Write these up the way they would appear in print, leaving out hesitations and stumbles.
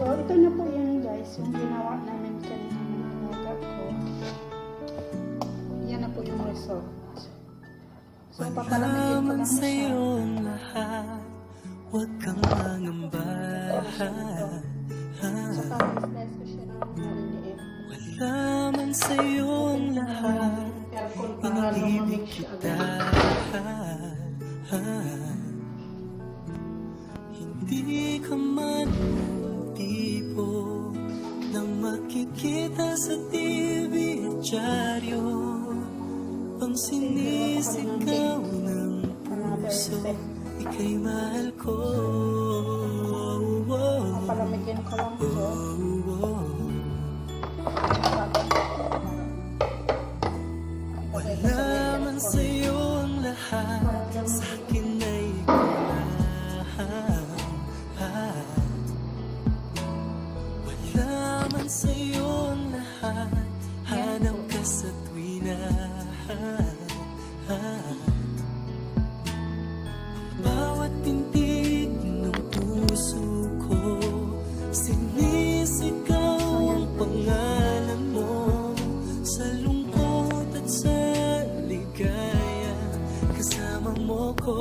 So, ito na po yan guys, yung ginawa namin kanina ng alaga ko. Yan na po yung result. So, papalamigin ko lang siya. Lahat, huwag kang mangamba. So, pa-slice ko siya ng maliliit. Wala man sa'yong lahat, Aircon para lumamig siya agad. Hindi ka man ang tipo na makikita sa TV at dyaryo, pang sinisigaw ng puso, ika'y mahal ko. Papalamigin ko lang po. Wala man sa'yo ang lahat, sa'kin ay ikaw lang. Wala man sa'yo ang lahat, hanap ka sa tuwina. Bawat tintig ng puso ko, sinisigaw ang pangalan mo. Sa lungkot at sa ligaya, kasama mo ko.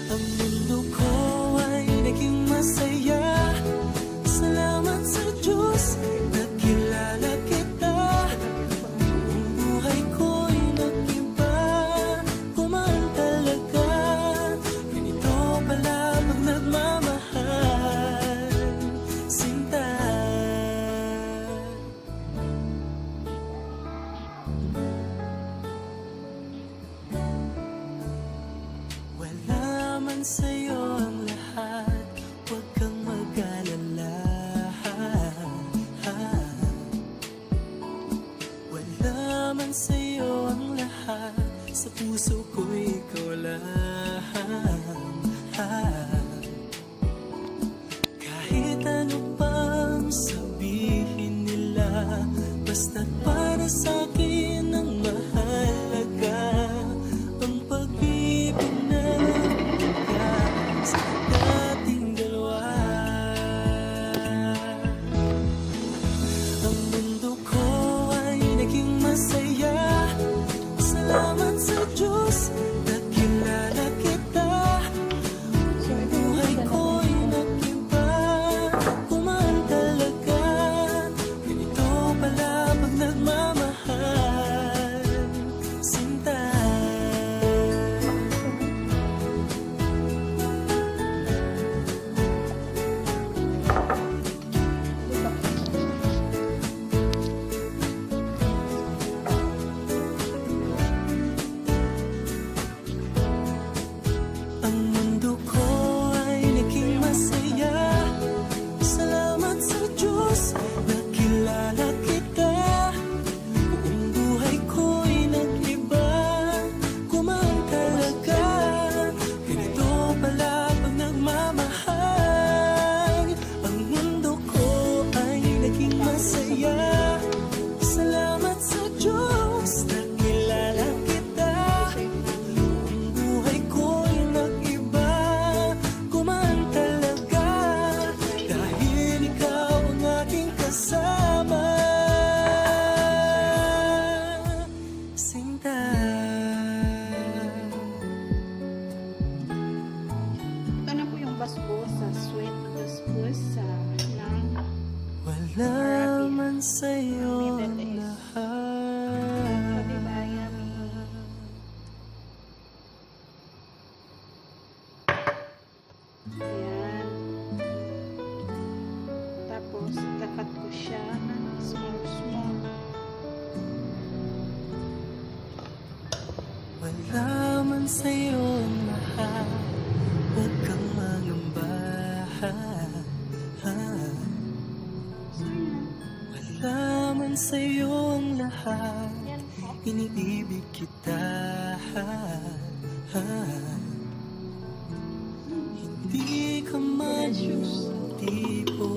Ang mundo ko ay naging masaya. Salamat sa Diyos, nakilala kita. Ang buhay ko'y nag-iba, kumaan talaga. Ganito pala pag nagmamahal, sinta. Wala man sa'yo ang lahat, huwag kang mag-alala. Wala man sa'yo ang lahat, sa puso ko ikaw lang. Kahit ano pang sabihin nila, basta't para sa'kin ang mahalaga, ang pag-ibig na nagtigas nating dalawa. Ang mundo ko ay naging masaya. Salamat sa Diyos, nakilala kita. Ang buhay ko'y nag-iba, kumaan talaga. Ganito pala pag nagmamahal, sinta. Ang mundo ko ay naging masaya. Salamat sa Diyos, nakilala kita. Ang buhay ko'y nag-iba, kumaan talaga. Ganito pala pag nagmamahal. Ang mundo ko ay naging masaya. Salamat sa Diyos, nakilala kita. Ang buhay ko'y nag-iba, kumaan talaga. Dahil ikaw ang aking kasama, sinta. Ito na po yung basbosa, sweet basbosa ng Wala man sa'yo Middle East. lahat. diba yan? Ayan. Tapos, kakat ko siya ng small. Wala man sa'yo lahat, huwag kang mangamba. So, yan. Wala man sa'yo lahat, Yan po. iniibig kita. Hindi ka man yung tipo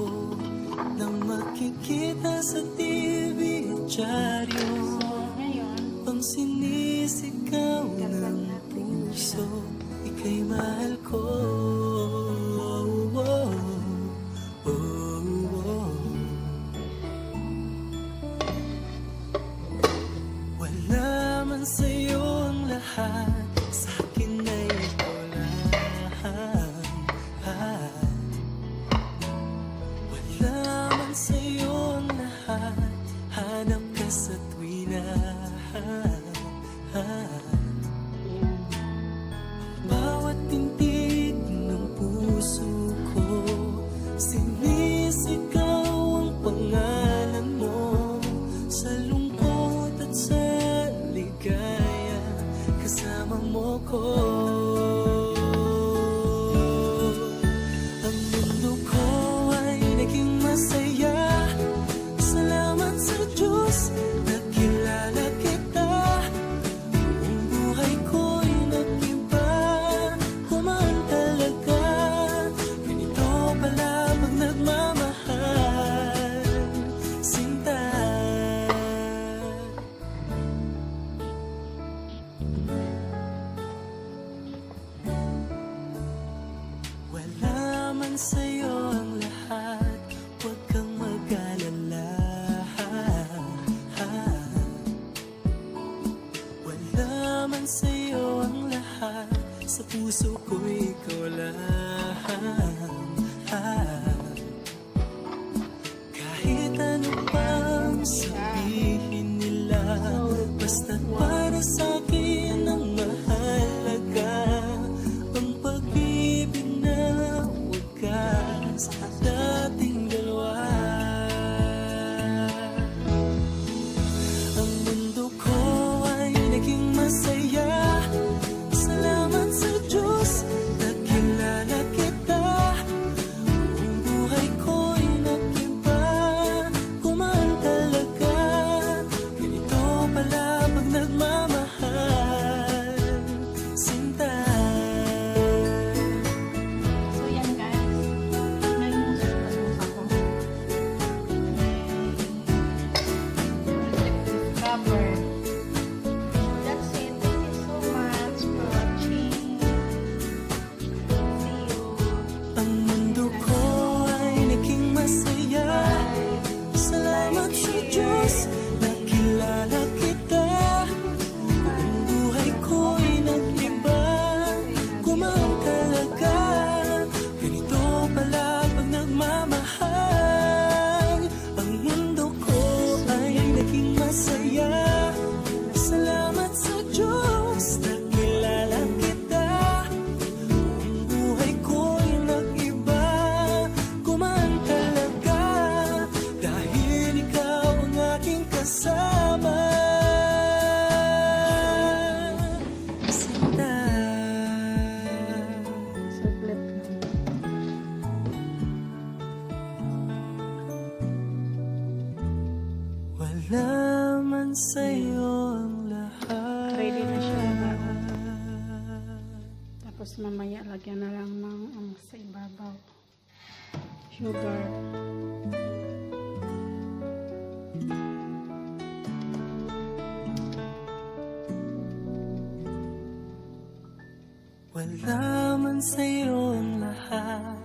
na makikita sa TV at dyaryo, Ngayon, pang sinisigaw ng puso, ika'y mahal ko. sa'yo ang lahat, huwag kang mag-alala. Wala man sa'yo ang lahat, sa puso ko ikaw lang. Kahit ano pang sabihin nila, basta't para sa'kin ang mahalaga, ang pag-ibig na wagas dating dalawa. Ang mundo ko ay naging masaya, salamat sa Diyos, nakilala kita. Ang buhay ko'y nag-iba, kumaan talaga. Ganito pala pag nagmamahal, sinta. So yan guys, tignan yung sauce ako. Discover. That's it. Thank you so much for watching. See you. Ang mundo ko ay naging masaya, salamat sa Diyos, nakilala kita. Ang buhay ko'y nag-iba, kumaan talaga. Ganito pala pag nagmamahal. Ang mundo ko ay naging masaya, salamat sa Diyos, nakilala kita. Ang buhay ko'y nag-iba, kumaan talaga. Dahil ikaw ang aking kasama, sinta. Saglit lang. Wala man sa'yo ang lahat. Ready na siya. Tapos mamaya lagyan na lang ng sa ibabaw. Sugar. Wala man sa'yo ang lahat,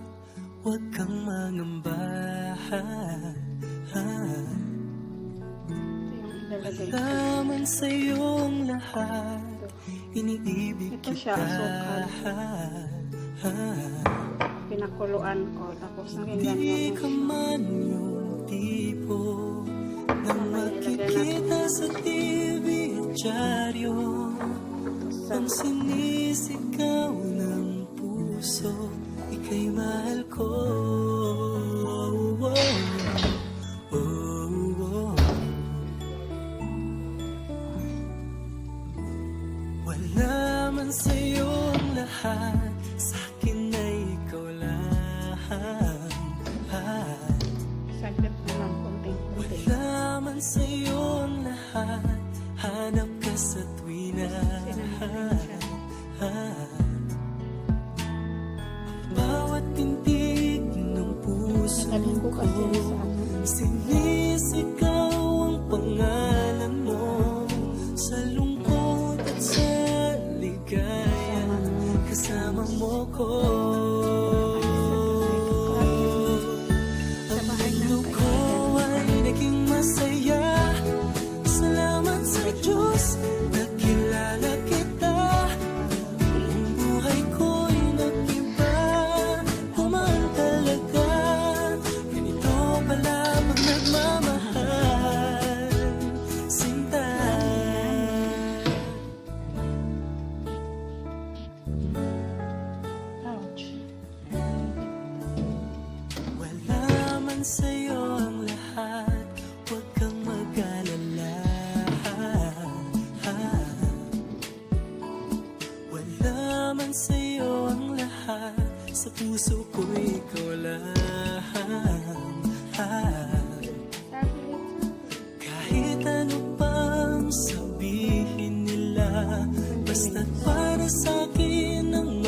huwag kang mangamba. Ito yung ilalagay ko. Wala man sa'yo ang lahat, iniibig Ito siya, kita. Pinakuluan ko. Tapos naging Di ganyan ka na siya. man yung tipo nang makikita sa TV at dyaryo, ang sinisigaw ng puso, ika'y mahal ko. Oh, oh, oh. Wala man sa'yo ang lahat, sa'kin ay ikaw lang. Saglit na lang, konting-konti. Wala man sa'yo ang lahat, hanap ka sa tuwina. Bawat tintig ng puso Nagaling ko kasi ko, sa ano. sinisigaw ang pangalan mo. Sa lungkot at sa ligaya, kasama mo ko. Ang mundo ko ay naging masaya, salamat sa Diyos, nakilala kita. Ang buhay ko'y nag-iba, kumaan talaga. Ganito pala pag nagmamahal, sinta. Ouch. Wala man sa'yo ang lahat, huwag kang mag-alala. Wala man sa'yo ang lahat, sa puso ko ikaw lang. Kahit ano pang sabihin nila, basta't para sa'kin ang